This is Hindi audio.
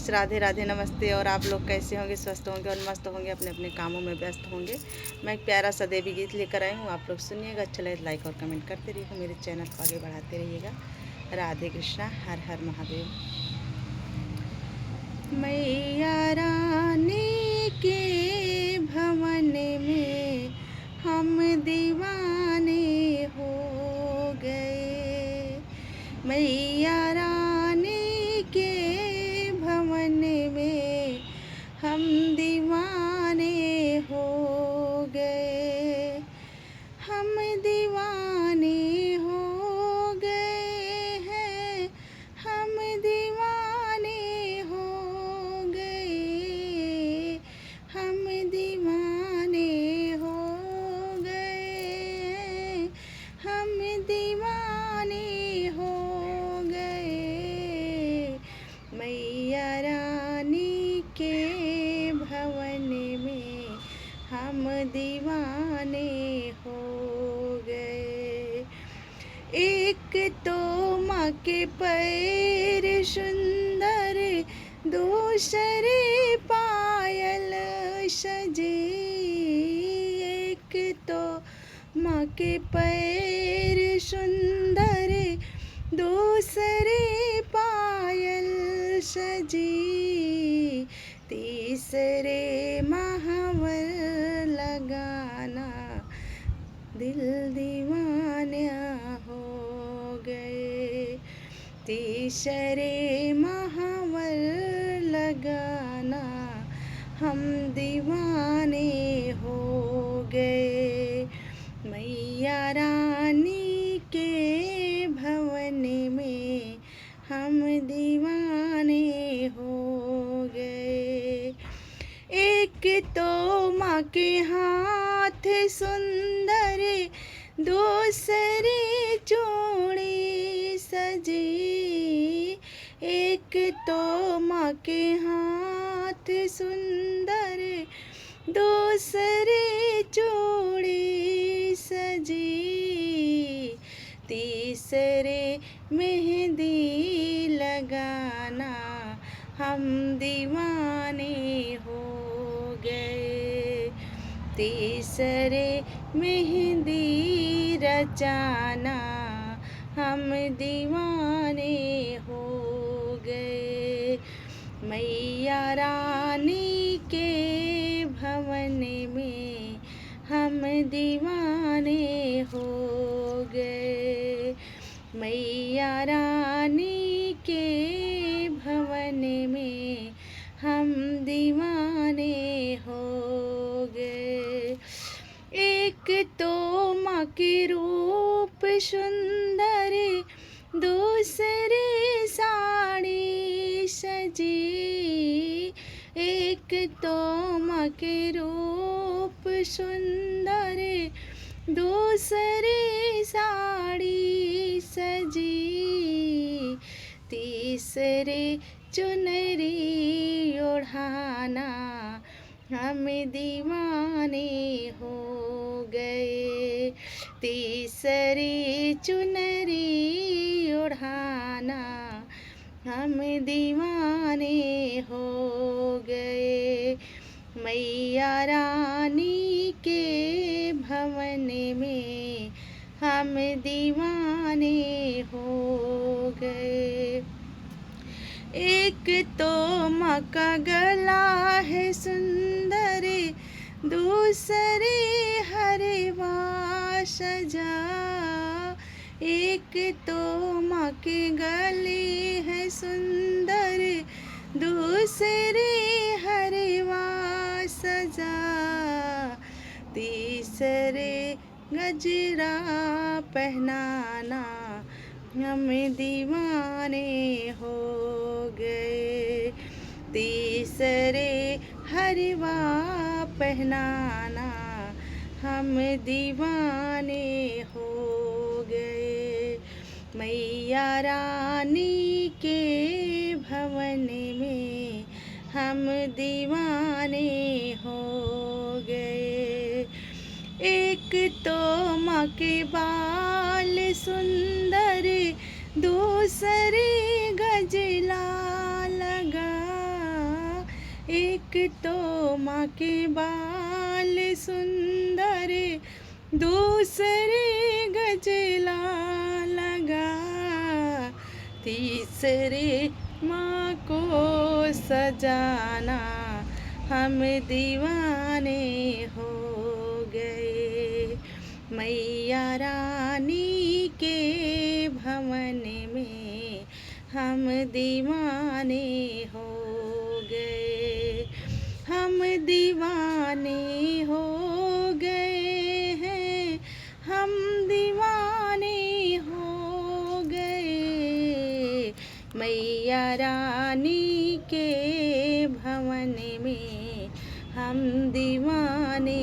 फ्रेंड्स, राधे राधे, नमस्ते। और आप लोग कैसे होंगे? स्वस्थ होंगे और मस्त होंगे, अपने अपने कामों में व्यस्त होंगे। मैं एक प्यारा सा देवी गीत लेकर आई हूँ, आप लोग सुनिएगा। अच्छा लगे लाइक और कमेंट करते रहिएगा, मेरे चैनल को आगे बढ़ाते रहिएगा। राधे कृष्णा, हर हर महादेव। मैया रानी के भवन में हम दीवाने हो गए। मैया रानी के भवन में हम दीवाने हो गए। हम दीवाने हो गए हैं, हम दीवाने हो गए। हम दीवाने हो गए, हम दीवाने हो गए। मैया रानी के भवन में हम दीवाने हो गए। एक तो माँ के पैर सुंदर, दूसरे पायल सजे। एक तो माँ के पैर सुंदर, दूसरे पायल सजी। तीसरे महावर लगाना, दिल दीवाना हो गए। तीसरे महावर लगाना, हम दीवाने हो गए। मैया रानी के भवन में हम दीवाने हो गए। एक तो माँ के हाथ सुंदर, दूसरे चूड़ी सजी। एक तो माँ के हाथ सुंदर, दूसरे चूड़ी सजी। तीसरे मेहंदी लगाना, हम दीवाने हो गए। तीसरे मेहंदी रचाना, हम दीवाने हो गए। मैया रानी के भवन में हम दीवाने हो गए। मैया रानी के भवन में हम दीवाने हो गए। एक तो माँ के रूप सुंदर, दूसरे साड़ी सजी। एक तो माँ के रूप सुंदर, दूसरे साड़ी सजी। तीसरे चुनरी ओढ़ाना, हम दीवाने हो गए। तीसरी चुनरी ओढ़ाना, हम दीवाने हो गए। मैया रानी के भवन में हम दीवाने हो गए। एक तो माँ का गला है सुंदर, दूसरे हरवा सजा। एक तो माँ के गले है सुंदर, दूसरे हरवा सजा। तीसरे गजरा पहनाना, हम दीवाने हो गए। तीसरे हरवा पहनाना, हम दीवाने हो गए। मैया रानी के भवन में हम दीवाने हो गए। एक तो माँ के बाल सुंदर, दूसरे गजला लगा। एक तो माँ के बाल सुंदर, दूसरे गजला लगा, तीसरे माँ को सजाना हम दीवाने हो गए। मैया रानी के भवन में हम दीवाने हो गए, हम दीवाने हो गए हैं, हम दीवाने हो गए। मैया रानी के भवन में हम दीवाने